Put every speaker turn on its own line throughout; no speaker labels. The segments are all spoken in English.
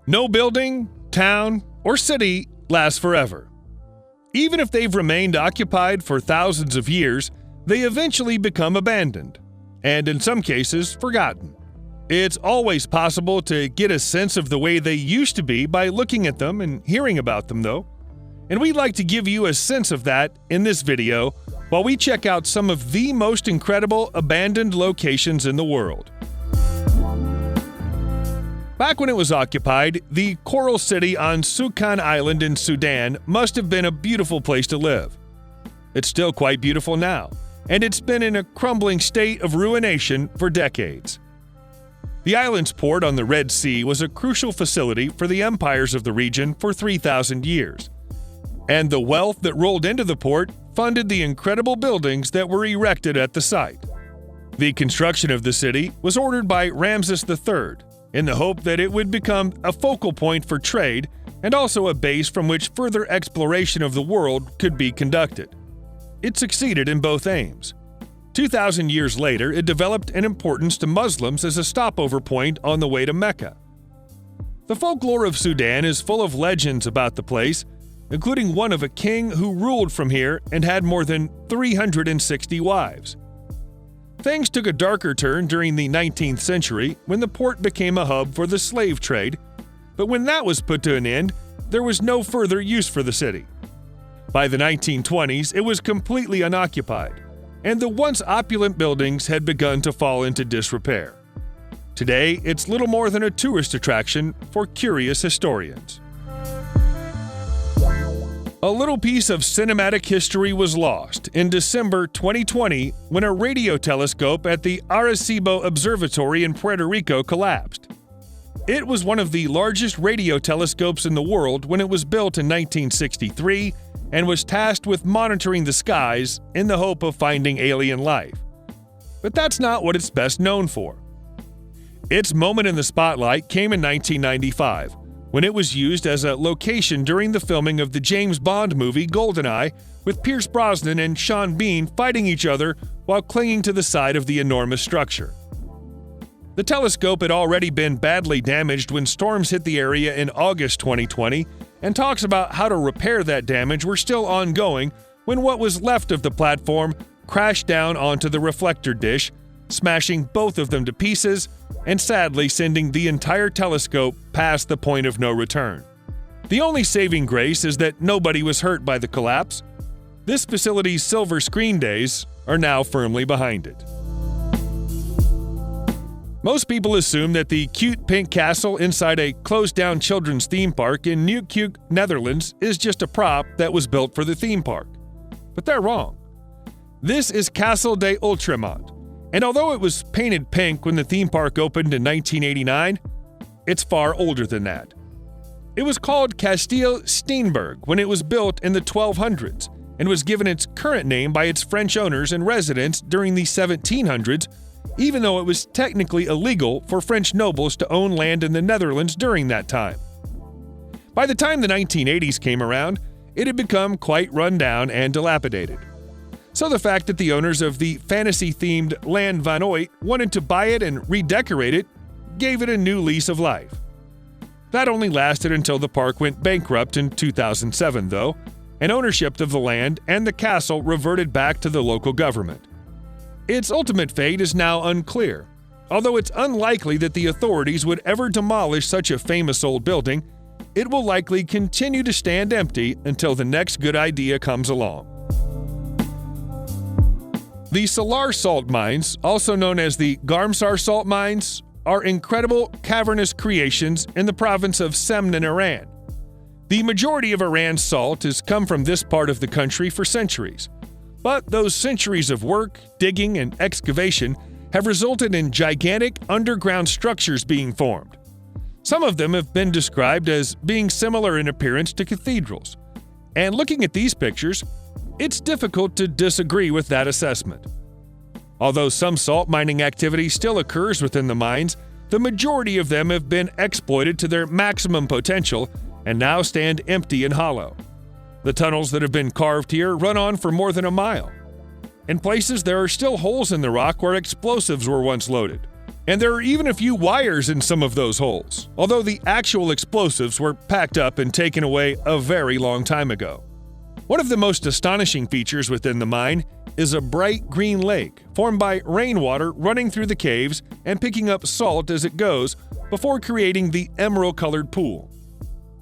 No building, town, or city lasts forever. Even if they've remained occupied for thousands of years, they eventually become abandoned, and in some cases, forgotten. It's always possible to get a sense of the way they used to be by looking at them and hearing about them, though. And we'd like to give you a sense of that in this video while we check out some of the most incredible abandoned locations in the world. Back when it was occupied, the Coral City on Sukan Island in Sudan must have been a beautiful place to live. It's still quite beautiful now, and it's been in a crumbling state of ruination for decades. The island's port on the Red Sea was a crucial facility for the empires of the region for 3,000 years, and the wealth that rolled into the port funded the incredible buildings that were erected at the site. The construction of the city was ordered by Ramses III in the hope that it would become a focal point for trade and also a base from which further exploration of the world could be conducted. It succeeded in both aims. 2,000 years later, it developed an importance to Muslims as a stopover point on the way to Mecca. The folklore of Sudan is full of legends about the place, including one of a king who ruled from here and had more than 360 wives. Things took a darker turn during the 19th century when the port became a hub for the slave trade, but when that was put to an end, there was no further use for the city. By the 1920s, it was completely unoccupied, and the once opulent buildings had begun to fall into disrepair. Today, it's little more than a tourist attraction for curious historians. A little piece of cinematic history was lost in December 2020 when a radio telescope at the Arecibo Observatory in Puerto Rico collapsed. It was one of the largest radio telescopes in the world when it was built in 1963 and was tasked with monitoring the skies in the hope of finding alien life. But that's not what it's best known for. Its moment in the spotlight came in 1995, when it was used as a location during the filming of the James Bond movie GoldenEye, with Pierce Brosnan and Sean Bean fighting each other while clinging to the side of the enormous structure. The telescope had already been badly damaged when storms hit the area in August 2020, and talks about how to repair that damage were still ongoing when what was left of the platform crashed down onto the reflector dish, smashing both of them to pieces and sadly sending the entire telescope past the point of no return. The only saving grace is that nobody was hurt by the collapse. This facility's silver screen days are now firmly behind it. Most people assume that the cute pink castle inside a closed-down children's theme park in Newquay, Netherlands is just a prop that was built for the theme park. But they're wrong. This is Castle de Ultramont, and although it was painted pink when the theme park opened in 1989, it's far older than that. It was called Kasteel Steenberg when it was built in the 1200s and was given its current name by its French owners and residents during the 1700s, even though it was technically illegal for French nobles to own land in the Netherlands during that time. By the time the 1980s came around, it had become quite run down and dilapidated. So the fact that the owners of the fantasy-themed Land van Ooit wanted to buy it and redecorate it gave it a new lease of life. That only lasted until the park went bankrupt in 2007, though, and ownership of the land and the castle reverted back to the local government. Its ultimate fate is now unclear, although it's unlikely that the authorities would ever demolish such a famous old building. It will likely continue to stand empty until the next good idea comes along. The Salar salt mines, also known as the Garmsar salt mines, are incredible cavernous creations in the province of Semnan, Iran. The majority of Iran's salt has come from this part of the country for centuries, but those centuries of work, digging, and excavation have resulted in gigantic underground structures being formed. Some of them have been described as being similar in appearance to cathedrals, and looking at these pictures, it's difficult to disagree with that assessment. Although some salt mining activity still occurs within the mines, the majority of them have been exploited to their maximum potential and now stand empty and hollow. The tunnels that have been carved here run on for more than a mile. In places, there are still holes in the rock where explosives were once loaded, And there are even a few wires in some of those holes, although the actual explosives were packed up and taken away a very long time ago. One of the most astonishing features within the mine is a bright green lake formed by rainwater running through the caves and picking up salt as it goes before creating the emerald-colored pool.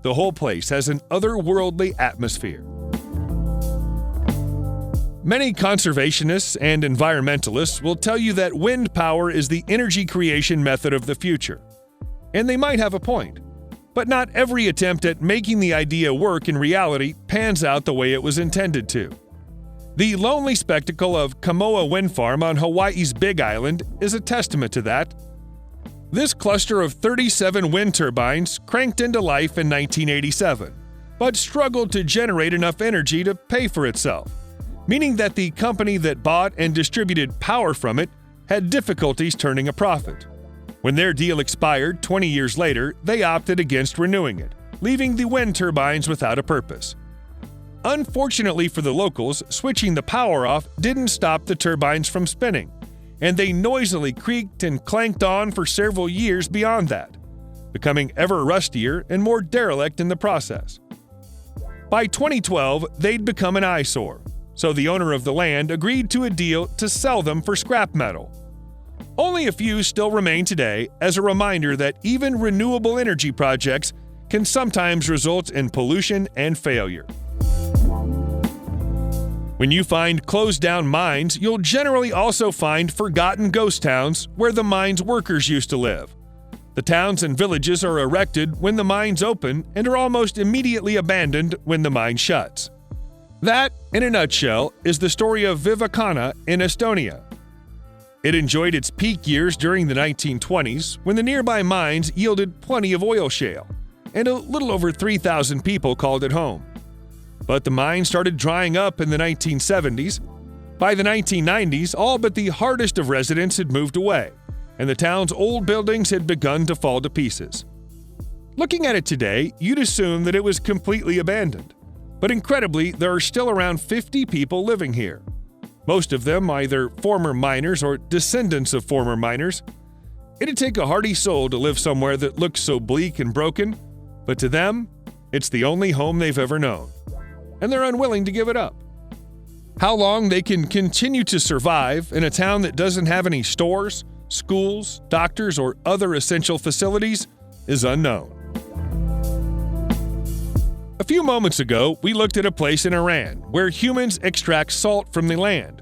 The whole place has an otherworldly atmosphere. Many conservationists and environmentalists will tell you that wind power is the energy creation method of the future. And they might have a point. But not every attempt at making the idea work in reality pans out the way it was intended to. The lonely spectacle of Kamoa Wind Farm on Hawaii's Big Island is a testament to that. This cluster of 37 wind turbines cranked into life in 1987, but struggled to generate enough energy to pay for itself, meaning that the company that bought and distributed power from it had difficulties turning a profit. When their deal expired 20 years later, they opted against renewing it, leaving the wind turbines without a purpose. Unfortunately for the locals, switching the power off didn't stop the turbines from spinning, and they noisily creaked and clanked on for several years beyond that, becoming ever rustier and more derelict in the process. By 2012, they'd become an eyesore, so the owner of the land agreed to a deal to sell them for scrap metal. Only a few still remain today as a reminder that even renewable energy projects can sometimes result in pollution and failure. When you find closed-down mines, you'll generally also find forgotten ghost towns where the mine's workers used to live. The towns and villages are erected when the mines open and are almost immediately abandoned when the mine shuts. That, in a nutshell, is the story of Vivacana in Estonia. It enjoyed its peak years during the 1920s when the nearby mines yielded plenty of oil shale, and a little over 3,000 people called it home. But the mine started drying up in the 1970s. By the 1990s, all but the hardest of residents had moved away, and the town's old buildings had begun to fall to pieces. Looking at it today, you'd assume that it was completely abandoned. But incredibly, there are still around 50 people living here. Most of them either former miners or descendants of former miners. It'd take a hardy soul to live somewhere that looks so bleak and broken, but to them, it's the only home they've ever known. And they're unwilling to give it up. How long they can continue to survive in a town that doesn't have any stores, schools, doctors, or other essential facilities is unknown. A few moments ago, we looked at a place in Iran where humans extract salt from the land.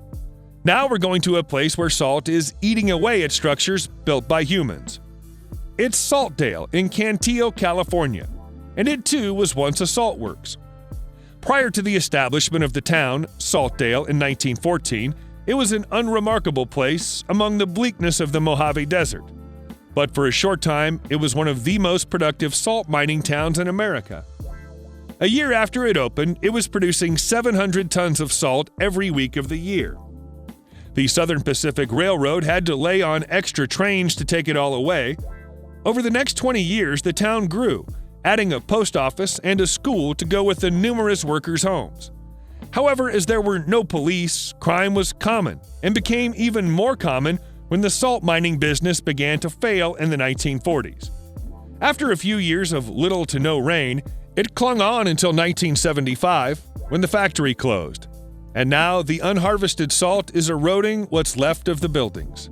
Now we're going to a place where salt is eating away at structures built by humans. It's Saltdale in Cantillo, California, and it too was once a salt works. Prior to the establishment of the town, Saltdale, in 1914, it was an unremarkable place among the bleakness of the Mojave Desert. But for a short time, it was one of the most productive salt mining towns in America. A year after it opened, it was producing 700 tons of salt every week of the year. The Southern Pacific Railroad had to lay on extra trains to take it all away. Over the next 20 years, the town grew, adding a post office and a school to go with the numerous workers' homes. However, as there were no police, crime was common and became even more common when the salt mining business began to fail in the 1940s. After a few years of little to no rain, it clung on until 1975, when the factory closed. And now the unharvested salt is eroding what's left of the buildings.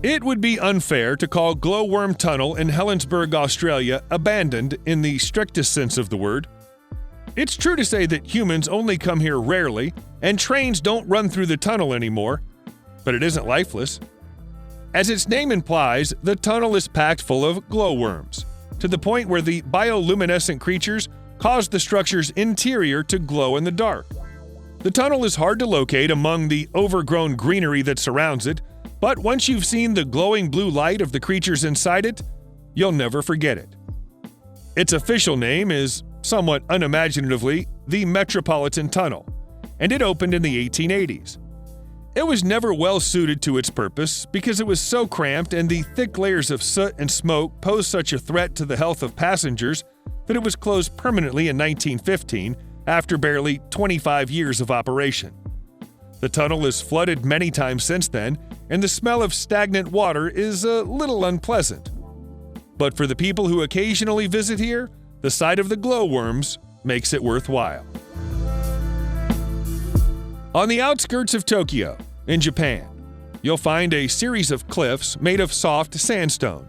It would be unfair to call Glowworm Tunnel in Helensburgh, Australia, abandoned in the strictest sense of the word. It's true to say that humans only come here rarely, and trains don't run through the tunnel anymore, but it isn't lifeless. As its name implies, the tunnel is packed full of glowworms, to the point where the bioluminescent creatures cause the structure's interior to glow in the dark. The tunnel is hard to locate among the overgrown greenery that surrounds it, but once you've seen the glowing blue light of the creatures inside it, you'll never forget it. Its official name is, somewhat unimaginatively, the Metropolitan Tunnel, and it opened in the 1880s. It was never well suited to its purpose because it was so cramped and the thick layers of soot and smoke posed such a threat to the health of passengers that it was closed permanently in 1915 after barely 25 years of operation. The tunnel is flooded many times since then, and the smell of stagnant water is a little unpleasant. But for the people who occasionally visit here, the sight of the glowworms makes it worthwhile. On the outskirts of Tokyo, in Japan, you'll find a series of cliffs made of soft sandstone.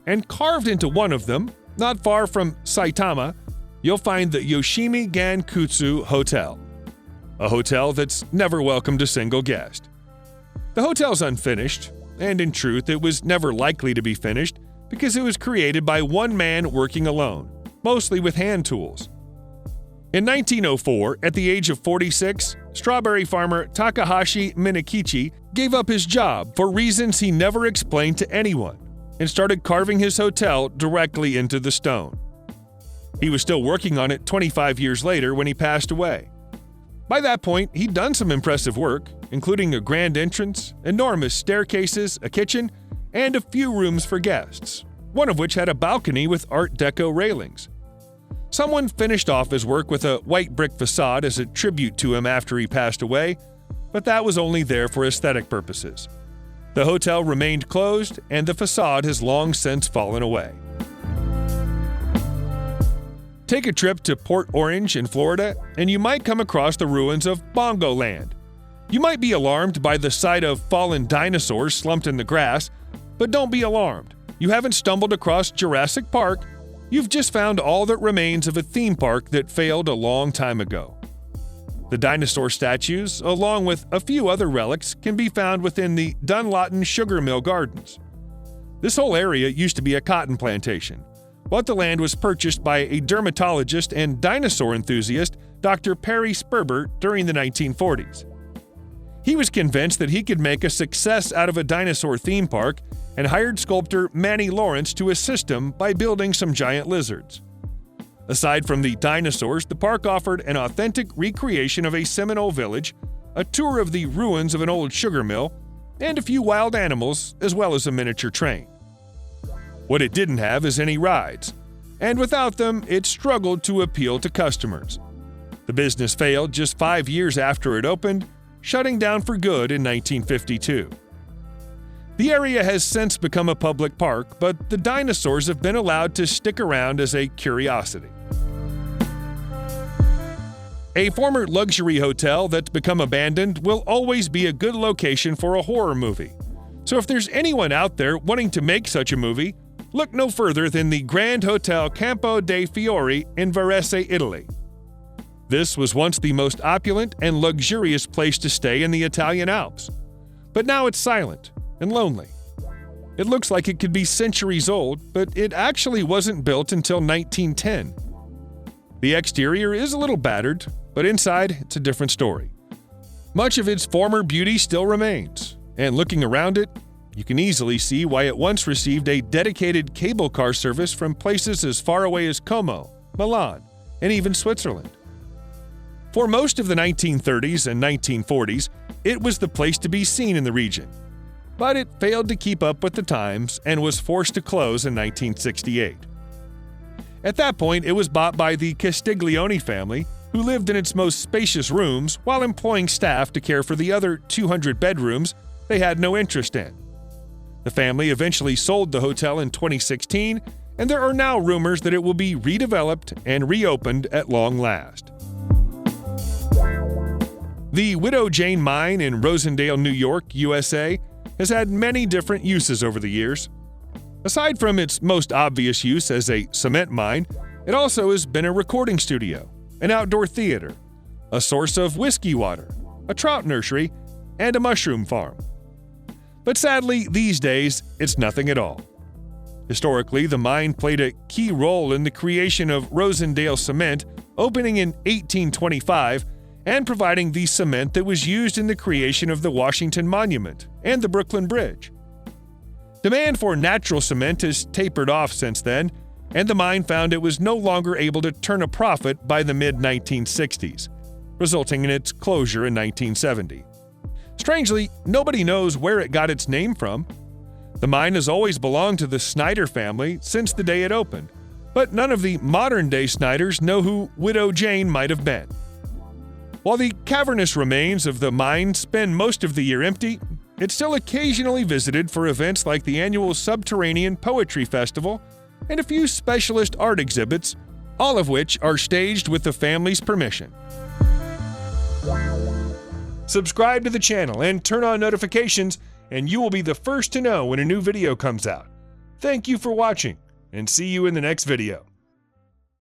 And carved into one of them, not far from Saitama, you'll find the Yoshimi Gankutsu Hotel, a hotel that's never welcomed a single guest. The hotel's unfinished, and in truth, it was never likely to be finished because it was created by one man working alone, mostly with hand tools. In 1904, at the age of 46, strawberry farmer Takahashi Minakichi gave up his job for reasons he never explained to anyone and started carving his hotel directly into the stone. He was still working on it 25 years later when he passed away. By that point, he'd done some impressive work, including a grand entrance, enormous staircases, a kitchen, and a few rooms for guests, one of which had a balcony with Art Deco railings. Someone finished off his work with a white brick facade as a tribute to him after he passed away, but that was only there for aesthetic purposes. The hotel remained closed, and the facade has long since fallen away. Take a trip to Port Orange in Florida, and you might come across the ruins of Bongoland. You might be alarmed by the sight of fallen dinosaurs slumped in the grass, but don't be alarmed. You haven't stumbled across Jurassic Park. You've just found all that remains of a theme park that failed a long time ago. The dinosaur statues, along with a few other relics, can be found within the Dunlawton Sugar Mill Gardens. This whole area used to be a cotton plantation, but the land was purchased by a dermatologist and dinosaur enthusiast, Dr. Perry Sperber, during the 1940s. He was convinced that he could make a success out of a dinosaur theme park and hired sculptor Manny Lawrence to assist him by building some giant lizards. Aside from the dinosaurs, the park offered an authentic recreation of a Seminole village, a tour of the ruins of an old sugar mill, and a few wild animals, as well as a miniature train. What it didn't have is any rides, and without them, it struggled to appeal to customers. The business failed just 5 years after it opened, shutting down for good in 1952. The area has since become a public park, but the dinosaurs have been allowed to stick around as a curiosity. A former luxury hotel that's become abandoned will always be a good location for a horror movie. So if there's anyone out there wanting to make such a movie, look no further than the Grand Hotel Campo dei Fiori in Varese, Italy. This was once the most opulent and luxurious place to stay in the Italian Alps, but now it's silent and lonely. It looks like it could be centuries old, but it actually wasn't built until 1910. The exterior is a little battered, but inside it's a different story. Much of its former beauty still remains, and looking around it, you can easily see why it once received a dedicated cable car service from places as far away as Como, Milan, and even Switzerland. For most of the 1930s and 1940s, it was the place to be seen in the region. But it failed to keep up with the times and was forced to close in 1968. At that point, it was bought by the Castiglione family, who lived in its most spacious rooms while employing staff to care for the other 200 bedrooms they had no interest in. The family eventually sold the hotel in 2016, and there are now rumors that it will be redeveloped and reopened at long last. The Widow Jane Mine in Rosendale, New York, USA, has had many different uses over the years. Aside from its most obvious use as a cement mine, it also has been a recording studio, an outdoor theater, a source of whiskey water, a trout nursery, and a mushroom farm. But sadly, these days, it's nothing at all. Historically, the mine played a key role in the creation of Rosendale Cement, opening in 1825 and providing the cement that was used in the creation of the Washington Monument and the Brooklyn Bridge. Demand for natural cement has tapered off since then, and the mine found it was no longer able to turn a profit by the mid-1960s, resulting in its closure in 1970. Strangely, nobody knows where it got its name from. The mine has always belonged to the Snyder family since the day it opened, but none of the modern-day Snyders know who Widow Jane might have been. While the cavernous remains of the mine spend most of the year empty, it's still occasionally visited for events like the annual Subterranean Poetry Festival and a few specialist art exhibits, all of which are staged with the family's permission. Subscribe to the channel and turn on notifications, and you will be the first to know when a new video comes out. Thank you for watching, and see you in the next video.